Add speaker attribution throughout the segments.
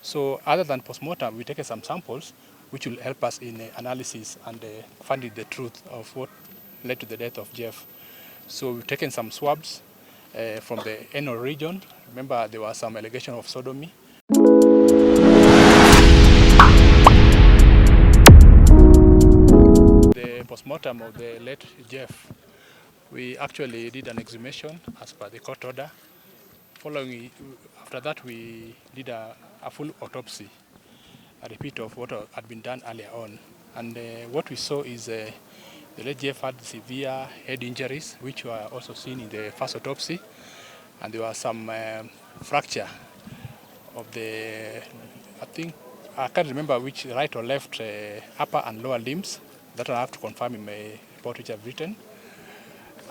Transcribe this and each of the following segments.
Speaker 1: So other than postmortem, we take some samples which will help us in analysis and finding the truth of what led to the death of Jeff. So we've taken some swabs from the anal region. Remember, there was some allegation of sodomy. The postmortem of the late Jeff, we actually did an exhumation as per the court order. After that, we did a full autopsy, a repeat of what had been done earlier on. And what we saw is the late Jeff had severe head injuries, which were also seen in the first autopsy. And there was some fracture of the, I can't remember which right or left upper and lower limbs. That I have to confirm in my report which I've written.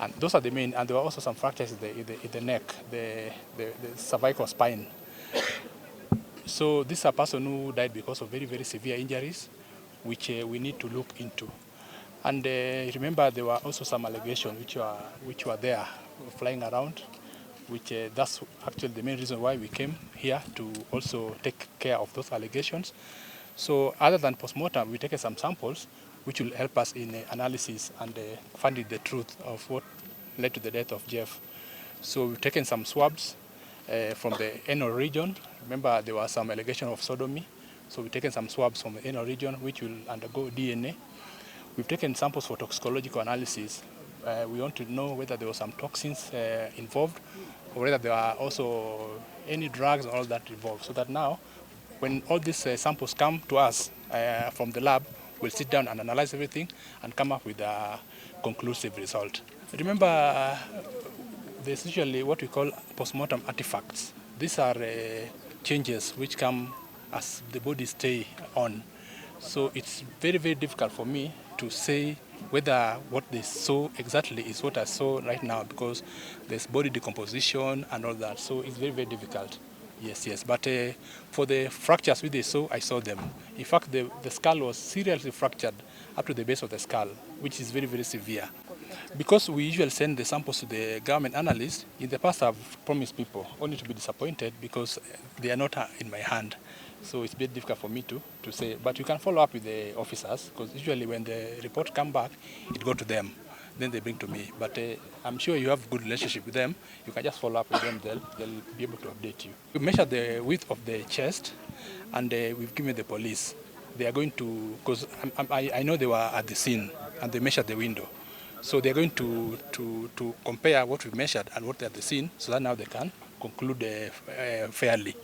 Speaker 1: And those are the main, and there were also some fractures in the neck, the cervical spine. So this is a person who died because of very, very severe injuries, which we need to look into. And remember, there were also some allegations which were there, flying around, which that's actually the main reason why we came here to also take care of those allegations. So other than postmortem, we take some samples which will help us in analysis and finding the truth of what led to the death of Jeff. So we've taken some swabs from the anal region. Remember, there was some allegation of sodomy. So we've taken some swabs from the anal region which will undergo DNA. We've taken samples for toxicological analysis. We want to know whether there were some toxins involved or whether there are also any drugs or all that involved. So that now, when all these samples come to us from the lab, we'll sit down and analyze everything and come up with a conclusive result. Remember, there's usually what we call postmortem artifacts. These are changes which come as the body stay on. So it's very, very difficult for me to say whether what they saw exactly is what I saw right now, because there's body decomposition and all that. So it's very, very difficult. Yes. But for the fractures which they saw, I saw them. In fact, the skull was seriously fractured up to the base of the skull, which is very, very severe. Because we usually send the samples to the government analysts, in the past I've promised people only to be disappointed because they are not in my hand. So it's a bit difficult for me to say. But you can follow up with the officers, because usually when the report comes back, it goes to them. Then they bring to me. But I'm sure you have a good relationship with them. You can just follow up with them. They'll be able to update you. We measured the width of the chest, and we've given the police. They are going to, because I know they were at the scene, and they measured the window. So they're going to compare what we measured and what they have seen, so that now they can conclude fairly.